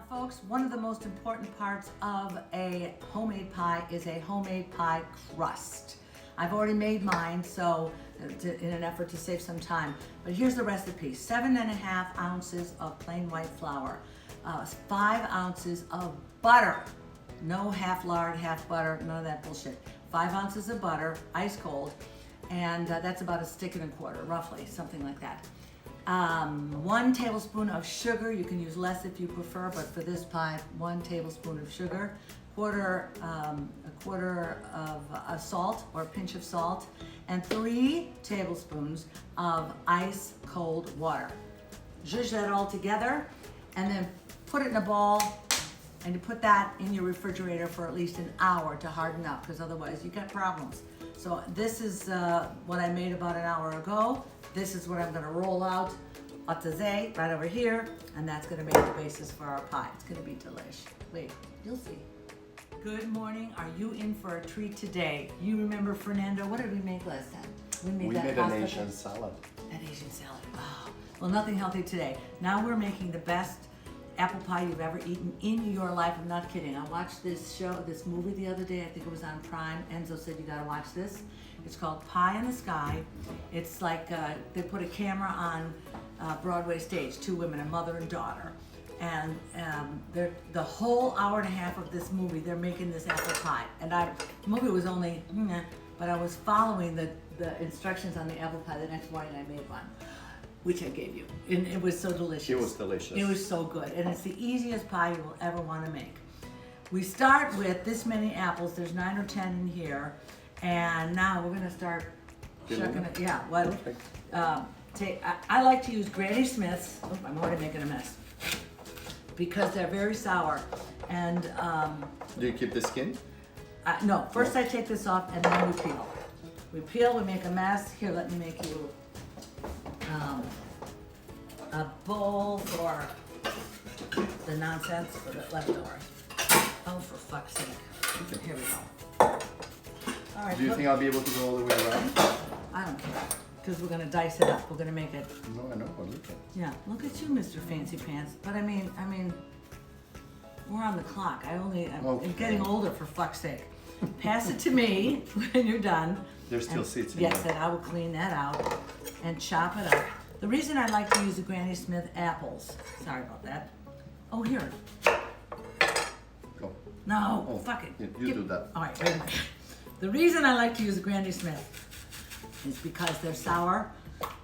folks, one of the most important parts of a homemade pie is a homemade pie crust. I've already made mine, so in an effort to save some time. But here's the recipe: 7.5 ounces of plain white flour, 5 ounces of butter, no half lard, half butter, none of that bullshit. 5 ounces of butter, ice cold, and that's about a stick and a quarter, roughly, something like that. 1 tablespoon of sugar. You can use less if you prefer, but for this pie, 1 tablespoon of sugar, a quarter of salt or a pinch of salt, and 3 tablespoons of ice cold water. Zhuzh that all together, and then put it in a bowl, and you put that in your refrigerator for at least an hour to harden up, because otherwise you get problems. So this is what I made about an hour ago. This is what I'm gonna roll out today, right over here, and that's gonna make the basis for our pie. It's gonna be delish. Wait, you'll see. Good morning. Are you in for a treat today? You remember, Fernando, what did we make last time? We made an Asian salad. An Asian salad. Oh, well, nothing healthy today. Now we're making the best apple pie you've ever eaten in your life. I'm not kidding. I watched this movie the other day. I think it was on Prime. Enzo said you gotta watch this. It's called Pie in the Sky. It's like they put a camera on Broadway stage, 2 women, a mother and daughter. And the whole hour and a half of this movie, they're making this apple pie. And the movie was only, but I was following the instructions on the apple pie. The next morning I made one, which I gave you. And it was so delicious. It was delicious. It was so good. And it's the easiest pie you will ever want to make. We start with this many apples. There's 9 or 10 in here. And now we're gonna start shucking it. Yeah, what? I like to use Granny Smiths. Oh, I'm already making a mess. Because they're very sour. And do you keep the skin? no, first I take this off and then we peel. We peel, we make a mess. Here, let me make you a bowl for the nonsense, for the leftovers. Oh, for fuck's sake. Here we go. All right, do you think I'll be able to go all the way around? I don't care, because we're gonna dice it up. We're gonna make it. No, I know, but look at. Yeah, look at you, Mr. Fancy Pants. But I mean, we're on the clock. I'm getting older, for fuck's sake. Pass it to me when you're done. There's still seeds in yes, there. and I will clean that out and chop it up. The reason I like to use the Granny Smith apples. Sorry about that. Oh, here. Go. No, Oh, fuck it. You do that. All right, wait a minute. The reason I like to use the Granny Smith is because they're sour,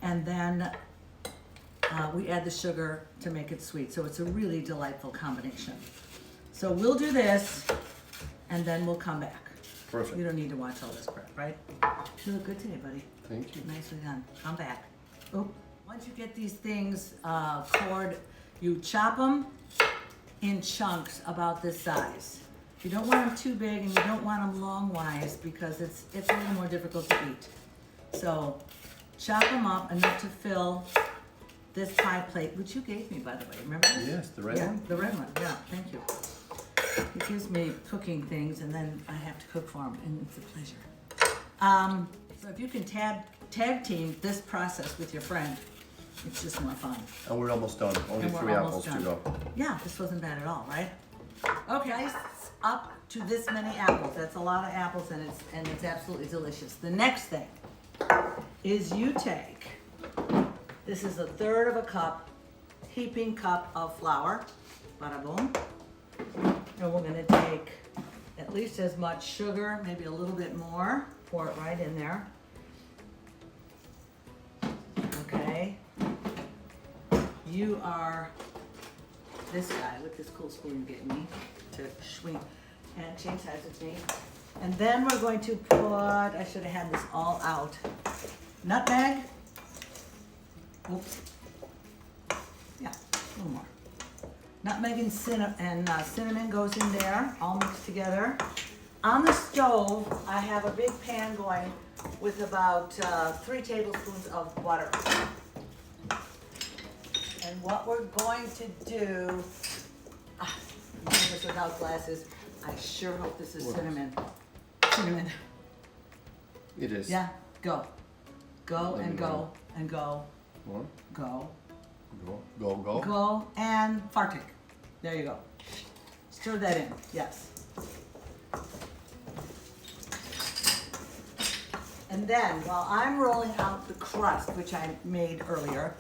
and then we add the sugar to make it sweet. So it's a really delightful combination. So we'll do this, and then we'll come back. Perfect. You don't need to watch all this crap, right? You look good today, buddy. Thank you. Nicely done. Come back. Oh, once you get these things cored, you chop them in chunks about this size. You don't want them too big, and you don't want them long-wise, because it's a little more difficult to eat. So chop them up enough to fill this pie plate, which you gave me, by the way. Remember this? Yes, the red one. Yeah, the red one. Yeah, thank you. He gives me cooking things, and then I have to cook for him, and it's a pleasure. So if you can tag team this process with your friend, it's just more fun. And we're almost done. Only 3 apples to go. Yeah, this wasn't bad at all, right? Okay, up to this many apples. That's a lot of apples, and it's absolutely delicious. The next thing is you take, this is 1/3 of a cup, heaping cup of flour, bada boom. And we're gonna take at least as much sugar, maybe a little bit more, pour it right in there. Okay. You are this guy with this cool spoon getting me to swing and change sides with me. And then we're going to put, I should have had this all out, nutmeg. Oops. Yeah, a little more. Nutmeg and cinnamon goes in there, all mixed together. On the stove, I have a big pan going with about 3 tablespoons of butter. And what we're going to do, I'm doing this without glasses. I sure hope this is cinnamon. Cinnamon. It is. Yeah, go. Go and go and go. More. Go. Go. Go and farting. There you go. Stir that in, yes. And then, while I'm rolling out the crust, which I made earlier,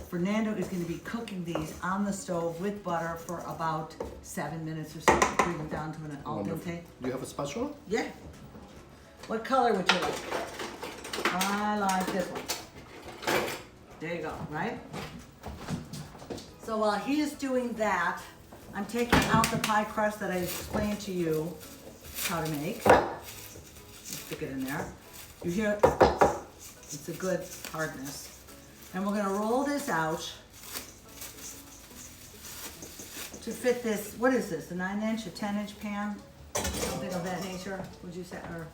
Fernando is going to be cooking these on the stove with butter for about 7 minutes or so, bring them down to an al Wonderful. dente. Do you have a spatula? Yeah. What color would you like? I like this one. There you go, right? So while he is doing that, I'm taking out the pie crust that I explained to you how to make. Stick it in there. You hear it's a good hardness. And we're gonna roll this out to fit this, what is this, a 9-inch, a 10-inch pan? Something of that nature, would you say, or?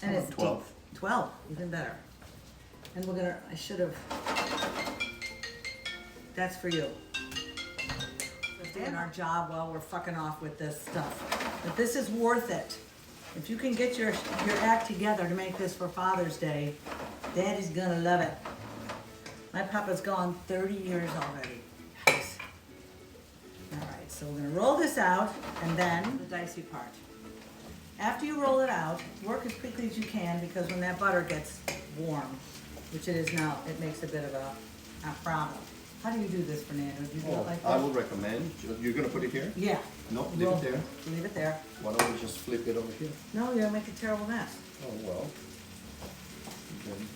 And it's 12. deep. 12, even better. And we're gonna, I should have, that's for you. We're doing our job while we're fucking off with this stuff. But this is worth it. If you can get your act together to make this for Father's Day, Daddy's gonna love it. My papa's gone 30 years already. Yes. All right, so we're gonna roll this out and then the dicey part. After you roll it out, work as quickly as you can because when that butter gets warm, which it is now, it makes a bit of a problem. How do you do this, Fernando? Do you do it like that? I would recommend, you're gonna put it here? Yeah. No, leave it there. Leave it there. Why don't we just flip it over here? No, you're gonna make a terrible mess. Oh, well. Then,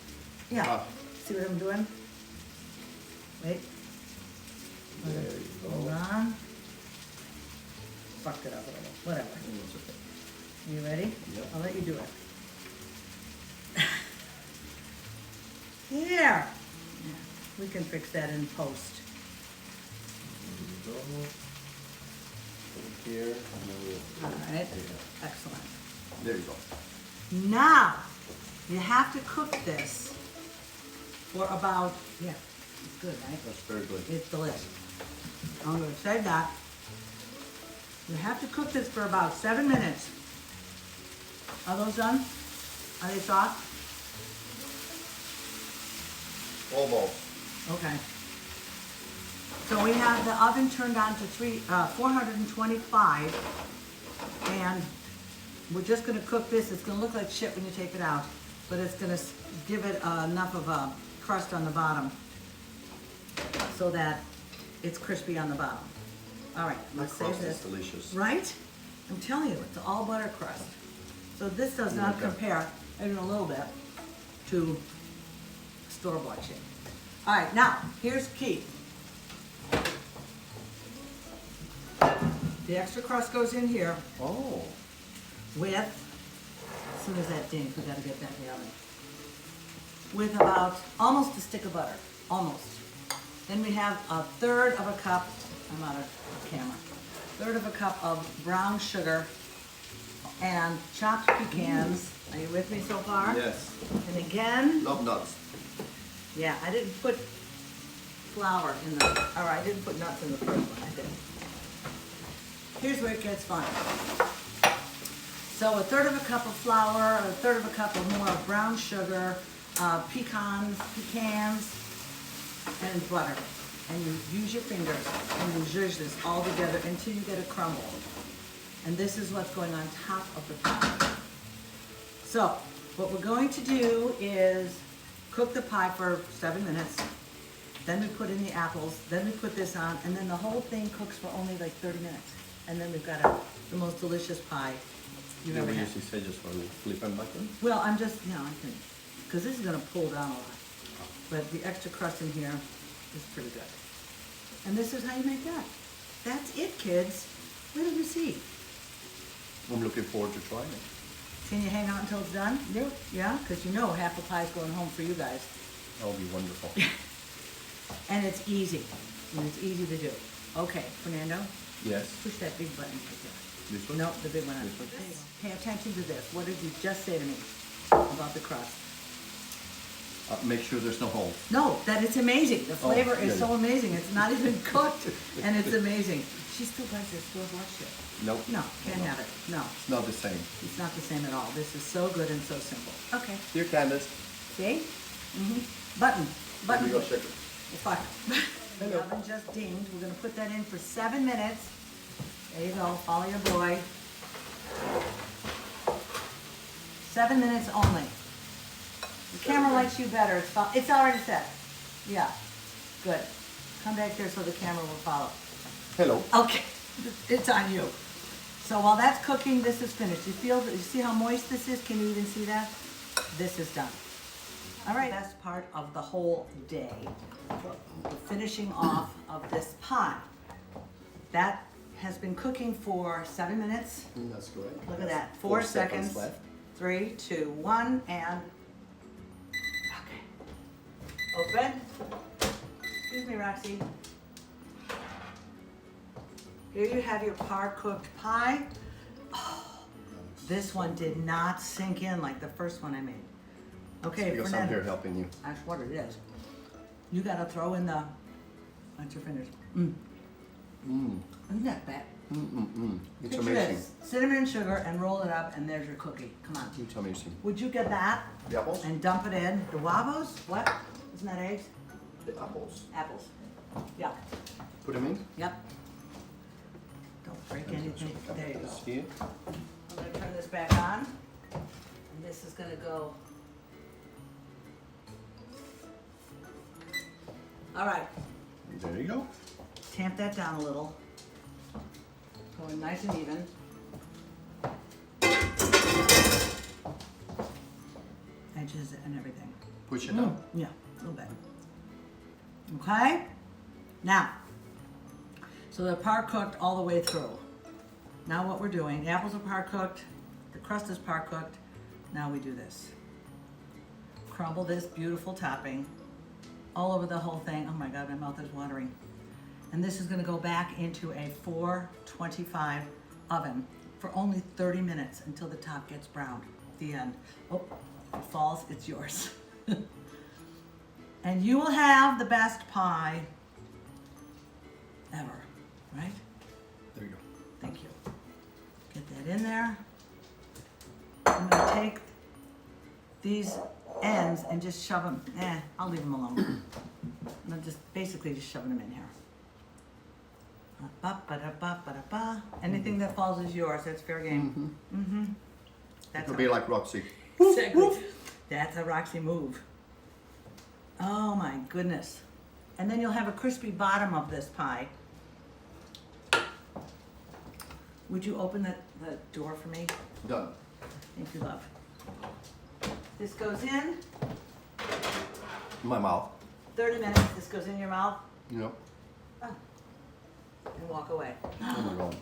Yeah. See what I'm doing? Wait. there you Hold go. on. Fucked it up a little. Whatever. It's okay. You ready? Yep. I'll let you do it. Here. Yeah, we can fix that in post. There you go. Over here, and then we'll. All right. Yeah. Excellent. There you go. Now, you have to cook this for about, yeah, it's good, right? That's very good. It's delicious. I'm gonna say that. You have to cook this for about 7 minutes. Are those done? Are they soft? Almost. Okay. So we have the oven turned on to 425, and we're just gonna cook this. It's gonna look like shit when you take it out, but it's gonna give it enough of a crust on the bottom so that it's crispy on the bottom. All right, let's save Crust is this. delicious. Right? I'm telling you, it's all butter crust. So this does not Okay. compare, even a little bit, to store-bought shit. All right, now, here's key. The extra crust goes in here Oh. with, as soon as that dings, we gotta get that in the oven, with about almost a stick of butter, almost. Then we have a third of a cup, I'm out of camera, third of a cup of brown sugar and chopped pecans. Are you with me so far? Yes. And again, Love nuts. yeah, I didn't put flour in the, or I didn't put nuts in the first one, I did. Here's where it gets fun. So a third of a cup of flour, a third of a cup of more brown sugar, pecans, and butter. And you use your fingers and you zhuzh this all together until you get a crumble. And this is what's going on top of the pie. So what we're going to do is cook the pie for 7 minutes. Then we put in the apples, then we put this on, and then the whole thing cooks for only like 30 minutes. And then we've got the most delicious pie you've Yeah, ever we had. usually say just one flip and button. Well, I'm just, I can, because this is gonna pull down a lot. But the extra crust in here is pretty good. And this is how you make that. That's it, kids. What did you see? I'm looking forward to trying it. Can you hang out until it's done? Yeah. Yeah, because you know half the pie's going home for you guys. That'll be wonderful. And it's easy. And it's easy to do. Okay, Fernando, Yes. push that big button right there. This one? No, the big one. This one? There you go. Pay attention to this. What did you just say to me about the crust? Make sure there's no hole. No, that it's amazing. The flavor yeah, is so yeah. amazing. It's not even cooked, and it's amazing. She still buys this store-bought shit. Nope. No, can't have it. No, It's not the same. it's not the same at all. This is so good and so simple. Okay. Dear Candace. See? Button. Let me go Push. check it. Fuck. The Hello. oven just dinged. We're gonna put that in for 7 minutes. There you go, follow your boy. 7 minutes only. The camera likes you better. It's already set. Yeah, good. Come back there so the camera will follow. Hello. Okay, it's on you. So while that's cooking, this is finished. You see how moist this is? Can you even see that? This is done. All right, best part of the whole day, the finishing off of this pie. That has been cooking for 7 minutes. That's great. Look at that, 4 4 seconds. left. 3, 2, 1, and okay. Open. Excuse me, Roxy. Here you have your par-cooked pie. Oh, this one did not sink in like the first one I made. Okay, Because I'm here helping you. that's what it is. You gotta throw in the, once you're finished. Isn't that bad? It's Picture amazing. this, cinnamon and sugar, and roll it up, and there's your cookie. Come on. It's amazing. Would you get that The apples? and dump it in? The wabos? What? Isn't that eggs? The apples. Apples. Yeah. Put them in. Yep. Don't break anything. There you go. Here. I'm gonna turn this back on, and this is gonna go. All right, There you go. tamp that down a little. Going nice and even. Edges and everything. Push it down. Yeah, a little bit. Okay? Now, so they're par cooked all the way through. Now what we're doing, the apples are par cooked, the crust is par cooked. Now we do this. Crumble this beautiful topping all over the whole thing. Oh my God, my mouth is watering. And this is gonna go back into a 425 oven for only 30 minutes until the top gets browned. The end. Oh, if it falls, it's yours. And you will have the best pie ever, right? There you go. Thank you. Get that in there. I'm gonna take these ends and just shove them, I'll leave them alone. I'm just basically just shoving them in here. Ba-ba-da-ba-ba-da-ba. Anything that falls is yours, that's fair game. That's It'll be like Roxy. exactly. That's a Roxy move. Oh my goodness. And then you'll have a crispy bottom of this pie. Would you open the door for me? Done. Thank you, love. This goes in, My mouth. 30 minutes, this goes in your mouth, You know. oh, and walk away. Oh my God.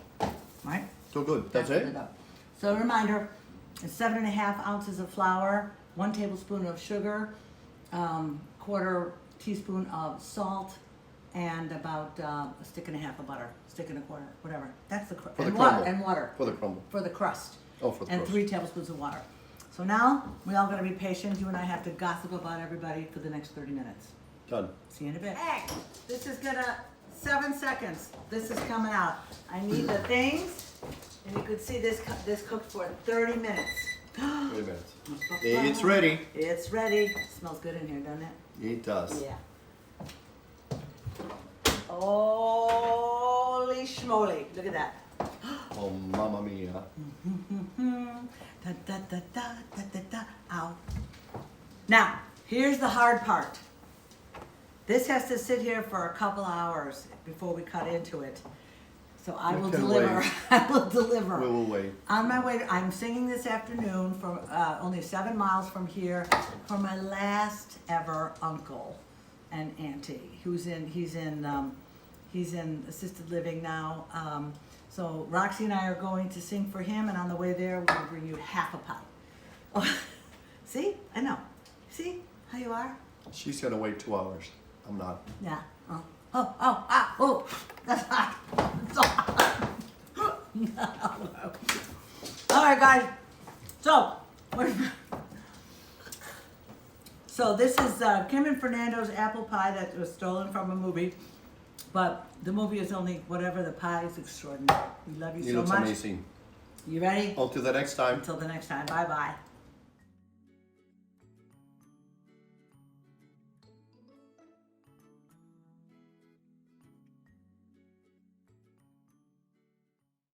Right? So good. That's Put it. up. So a reminder, it's 7.5 ounces of flour, 1 tablespoon of sugar, 1/4 teaspoon of salt, and about a stick and a half of butter, stick and a quarter, whatever. That's the crust. For the and water, crumble. and water. For the crumble. For the crust. Oh, for the And crust. 3 tablespoons of water. So now, we all gotta be patient. You and I have to gossip about everybody for the next 30 minutes. Done. See you in a bit. Hey, this is gonna, 7 seconds. This is coming out. I need the things, and you could see this cooked for 30 minutes. 30 minutes. It's ready. It's ready. Smells good in here, doesn't it? It does. Yeah. Holy schmoly. Look at that. Oh, mamma mia. Da, da, da, da, da, da, da. Ow. Now, here's the hard part. This has to sit here for a couple hours before we cut into it. So I will can deliver. wait. I will deliver. We will wait. On my way, I'm singing this afternoon from only 7 miles from here for my last ever uncle and auntie, he's in assisted living now. So Roxy and I are going to sing for him, and on the way there, we're going to bring you half a pie. Oh, see? I know. See how you are? She's gonna wait 2 hours. I'm not. Yeah. Oh. That's hot. It's so hot. All right, guys. So this is Kim and Fernando's apple pie that was stolen from a movie. But the movie is only whatever, the pie is extraordinary. We love you It so looks much. amazing. You ready? Until the next time. Until the next time. Bye-bye.